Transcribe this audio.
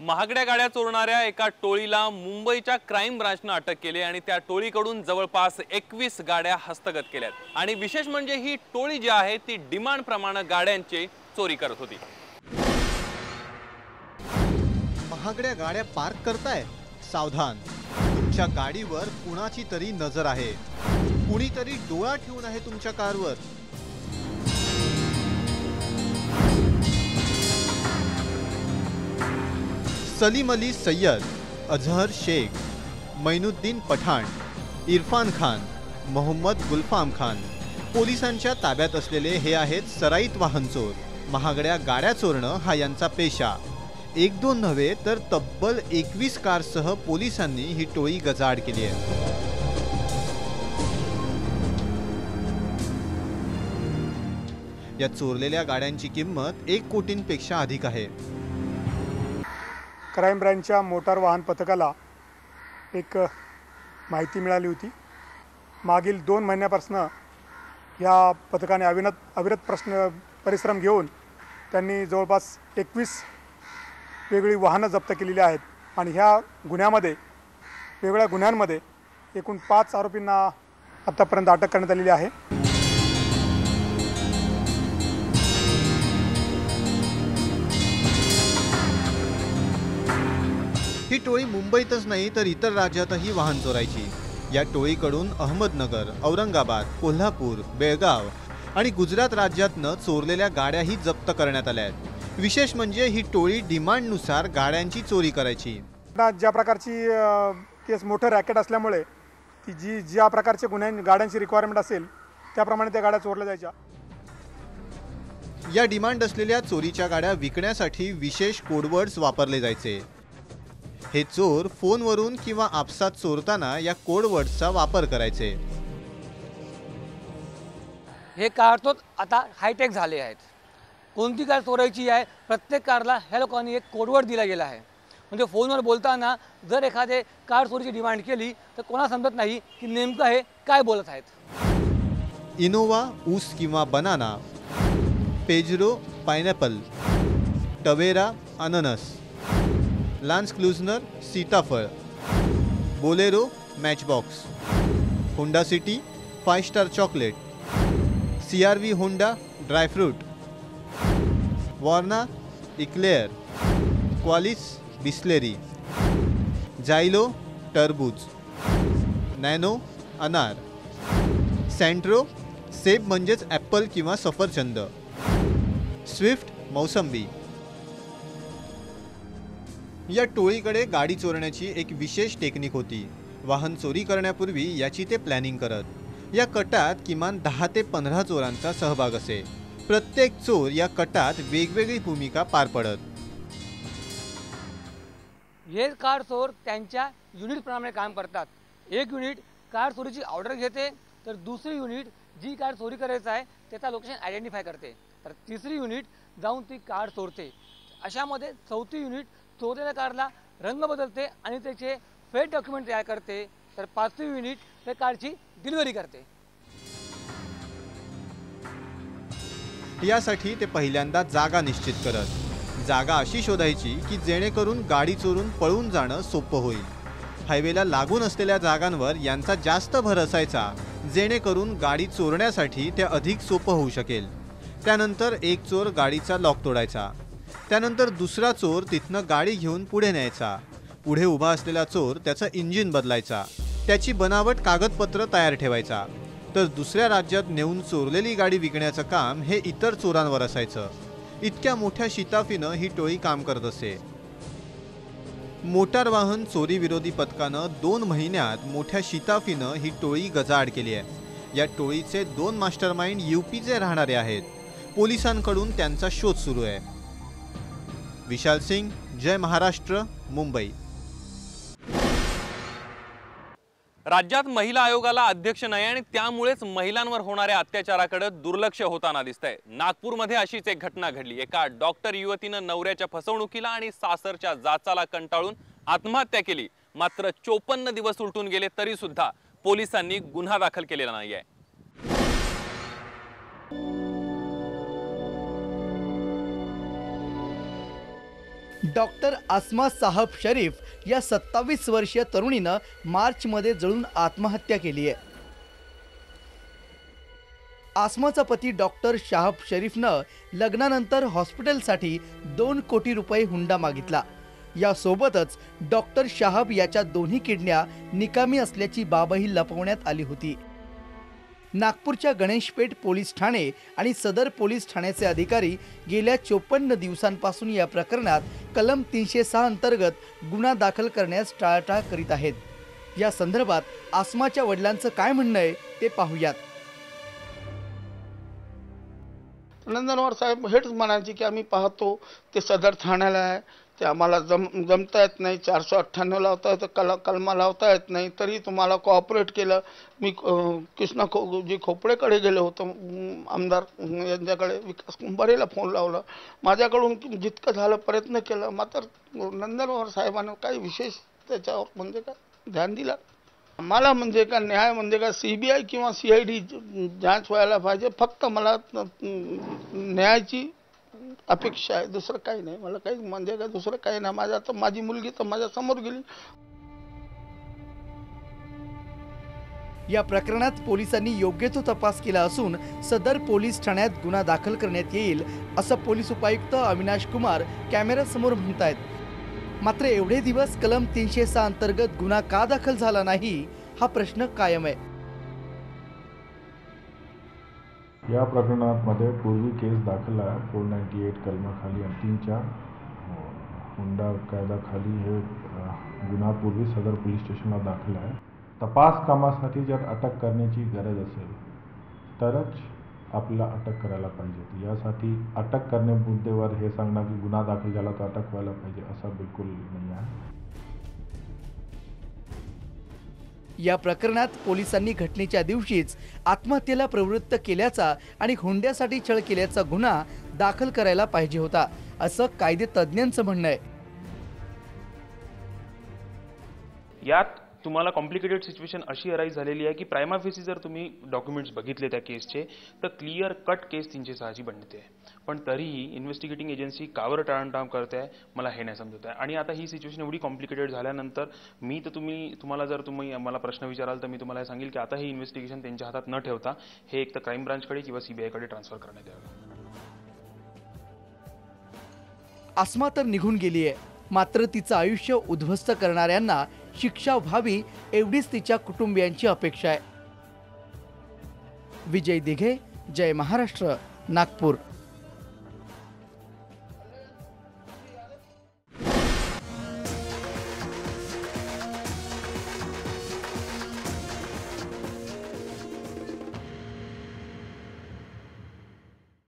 महागड्या गाड्या चोरणाऱ्या एका टोळीला मुंबईच्या क्राइम ब्रांचने अटक केली आणि त्या टोळीकडून जवळपास 21 गाड्या हस्तगत केल्यात। आणि विशेष म्हणजे ही टोळी जी आहे ती डिमांड प्रमाणे गाड्यांची चोरी करत होती। महागड्या गाड्या पार्क करताय, सावधान, तुमच्या गाडीवर कुणाची तरी नजर आहे, कुणीतरी डोळा ठेवून आहे तुमच्या कारवर। सलीम अली सय्यद, अजहर शेख, मैनुद्दीन पठाण, इरफान खान, मोहम्मद गुलफाम खान पोलिसांच्या ताब्यात असलेले हे आहेत सराईत वाहन चोर। महागड्या गाड्या चोरणं हा यांचा पेशा। एक दोन नव्हे तर तब्बल 21 कारसह पोलिसांनी ही टोळी गजाआड केली आहे। या चोरलेल्या गाड्यांची किंमत 1 कोटींपेक्षा अधिक आहे। क्राइम ब्रांचच्या मोटार वाहन पथकाला एक माहिती मिळाली होती। मागील 2 महिन्यापासून या पथकाने अविरत परिश्रम घेऊन त्यांनी जवळपास 21 वेगळी वाहनं जप्त केलेली आहेत आणि ह्या गुन्ह्यामध्ये वेगवेगळ्या गुन्ह्यांमध्ये एकूण 5 आरोपींना आतापर्यंत अटक करण्यात आलेली आहे। ही टोळी मुंबईतच नाही तर इतर राज्यातही वाहन चोरायची। या टोळीकडून अहमदनगर, औरंगाबाद, कोल्हापूर, बेळगाव आणि गुजरात राज्यातनं चोरलेल्या गाड्याही जप्त करण्यात आल्या आहेत। विशेष म्हणजे ही टोळी डिमांडनुसार गाड्यांची चोरी करायची। ज्या प्रकारची केस मोठं रॅकेट असल्यामुळे ती ज्या प्रकारचे गाड्यांची रिक्वायरमेंट असेल त्याप्रमाणे त्या गाड्या चोरल्या जायच्या। या डिमांड असलेल्या चोरीच्या गाड्या विकण्यासाठी विशेष कोडवर्ड्स वापरले जायचे। हे चोर फोनवरून किंवा आपसात चोरताना या कोडवर्ड्सचा वापर करायचे। हे कार तो आता हायटेक झाले आहेत। कोणती कार चोरायची आहे प्रत्येक कारला ह्या लोकांनी एक कोडवर्ड दिला गेला आहे। म्हणजे फोनवर बोलताना जर एखादे कार चोरीची डिमांड केली तर कोणा समजत नाही की नेमकं हे काय बोलत आहेत। इनोवा ऊस किंवा बनाना, पेजरो पायनॅपल, टवेरा अननस, लान्स क्लुझनर सीताफळ, Bolero matchbox, Honda City 5 star chocolate, CRV Honda dry fruit, Verna eclair, Qualis Bisleri, Xylo टरबूज, नॅनो अनार, सँट्रो सेब म्हणजेच ॲपल किंवा सफरचंद, स्विफ्ट मौसंबी। या टोळीकडे गाडी चोरण्याची एक विशेष टेक्निक होती। वाहन चोरी करण्यापूर्वी याची ते प्लॅनिंग करत। या कटात किमान 10 ते 15 चोरांचा सहभाग असे। प्रत्येक चोर या कटात वेगवेगळी भूमिका पार पडत। हे कार चोर त्यांच्या युनिटप्रमाणे काम करतात। एक युनिट कार चोरीची ऑर्डर घेते तर दुसरी युनिट जी कार चोरी करायचं आहे त्याचा लोकेशन आयडेंटिफाय करते, तर तिसरी युनिट जाऊन ती कार चोरते। अशामध्ये चौथी युनिट चोरलेल्या कारला रंग बदलते आणि त्याचे फेक डॉक्युमेंट तयार करते, तर 5वी युनिट त्या कारची डिलिव्हरी करते। यासाठी ते पहिल्यांदा जागा निश्चित करत। जागा अशी शोधायची की जेणेकरून गाडी चोरून पळून जाणं सोपं होईल। हायवेला लागून असलेल्या जागांवर यांचा जास्त भर असायचा, जेणेकरून गाडी चोरण्यासाठी ते अधिक सोपं होऊ शकेल। त्यानंतर एक चोर गाडीचा लॉक तोडायचा, त्यानंतर दुसरा चोर तिथनं गाडी घेऊन पुढे न्यायचा। पुढे उभा असलेला चोर त्याचं इंजिन बदलायचा, त्याची बनावट कागदपत्र तयार ठेवायचा, तर दुसऱ्या राज्यात नेऊन चोरलेली गाडी विकण्याचं काम हे इतर चोरांवर असायचं। इतक्या मोठ्या शिताफीनं ही टोळी काम करत असे। मोटार वाहन चोरी विरोधी पथकानं 2 महिन्यात मोठ्या शिताफीनं ही टोळी गजाआड केली आहे। या टोळीचे 2 मास्टरमाइंड यूपीचे राहणारे आहेत। पोलिसांकडून त्यांचा शोध सुरू आहे। विशाल सिंग, जय महाराष्ट्र, मुंबई। राज्यात महिला आयोगाला अध्यक्ष नाही आणि त्यामुळेच महिलांवर होणाऱ्या अत्याचाराकडे दुर्लक्ष होताना दिसतंय। नागपूरमध्ये अशीच एक घटना घडली। एका डॉक्टर युवतीनं नवऱ्याच्या फसवणुकीला आणि सासरच्या जाचाला कंटाळून आत्महत्या केली। मात्र 54 दिवस उलटून गेले तरी सुद्धा पोलिसांनी गुन्हा दाखल केलेला नाहीये। डॉक्टर आसमा साहब शरीफ या 27 वर्षीय तरुणीनं मार्चमध्ये जळून आत्महत्या केली आहे। आसमाचा पती डॉक्टर शाहब शरीफनं लग्नानंतर हॉस्पिटलसाठी 2 कोटी रुपये हुंडा मागितला। यासोबतच डॉक्टर शाहब याच्या दोन्ही किडन्या निकामी असल्याची बाबही लपवण्यात आली होती। नागपूरच्या गणेशपेठ पोलीस ठाणे आणि सदर पोलीस ठाण्याचे अधिकारी गेल्या 54 दिवसांपासून या प्रकरणात कलम 306 अंतर्गत गुन्हा दाखल करण्यास टाळाटाळ करीत आहेत। या संदर्भात आसमाच्या वडिलांचं काय म्हणणं आहे ते पाहूयात। नंदनवर साहेब हेच म्हणायचे की आम्ही पाहतो ते सदर ठाण्याला आहे, ते आम्हाला जमता येत नाही, 498 लावता येतं, कलमा लावता येत नाही, तरी तुम्हाला कोऑपरेट केलं। मी कृष्णजी खोपडेकडे गेलो होतो, आमदार यांच्याकडे विकास कुंभारेला फोन लावला, माझ्याकडून जितकं झालं प्रयत्न केला, मात्र नंदनवर साहेबांना काही विशेष त्याच्यावर म्हणजे काय ध्यान दिलं। मला म्हणजे का न्याय म्हणजे का CBI किंवा CID जांच व्हायला पाहिजे, फक्त मला न्यायाची अपेक्षा आहे, दुसरं काही नाही। मला काही म्हणजे का दुसरं काही नाही। माझ्या तर माझी मुलगी तर माझ्या समोर गेली। या प्रकरणात पोलिसांनी योग्य तो तपास केला असून सदर पोलीस ठाण्यात गुन्हा दाखल करण्यात येईल असं पोलीस उपायुक्त अविनाश कुमार कॅमेऱ्यासमोर म्हणतायत। मात्र एवढे दिवस कलम 306 अंतर्गत गुन्हा का दाखल झाला नाही हा प्रश्न कायम आहे। या प्रकरणामध्ये पूर्वी केस दाखल आहे 498 कलमाखाली आणि 304 हुंडा कायद्याखाली हे गुन्हा पूर्वी सदर पोलीस स्टेशनला दाखल आहे। तपास कामासाठी जर अटक करण्याची गरज असेल तरच आपल्याला अटक करायला पाहिजे। यासाठी अटक करणे मुद्देवर हे सांगणं की गुन्हा दाखल झाला तर अटक व्हायला पाहिजे असं बिलकुल नाही आहे। या प्रकरणात पोलिसांनी घटनेच्या दिवशीच आत्महत्येला प्रवृत्त केल्याचा आणि हुंड्यासाठी छळ केल्याचा गुन्हा दाखल करायला पाहिजे होता असं कायदे तज्ञांचं म्हणणं आहे। यात तुम्हाला कॉम्प्लिकेटेड सिच्युएशन अशी अराईज झालेली आहे की प्रायमा फेसी जर तुम्ही डॉक्युमेंट्स बघितले त्या केसचे तर क्लिअर कट केस 306 बनते, पण तरीही इन्व्हेस्टिगेटिंग एजन्सी कावर टाळाटाळ करते आहे मला हे नाही समजत आहे। आणि आता ही सिच्युएशन एवढी कॉम्प्लिकेटेड झाल्यानंतर मी तर तुम्हाला जर तुम्ही मला प्रश्न विचाराल तर मी तुम्हाला सांगेल की आता हे इन्व्हेस्टिगेशन त्यांच्या हातात न ठेवता हे एक तर क्राईम ब्रांचकडे किंवा CBI कडे ट्रान्सफर करण्यात यावं। आसमा तर निघून गेली आहे, मात्र तिचं आयुष्य उद्ध्वस्त करणाऱ्यांना शिक्षा व्हावी एवढीच तिच्या कुटुंबियांची अपेक्षा आहे। विजय दिघे, जय महाराष्ट्र, नागपूर।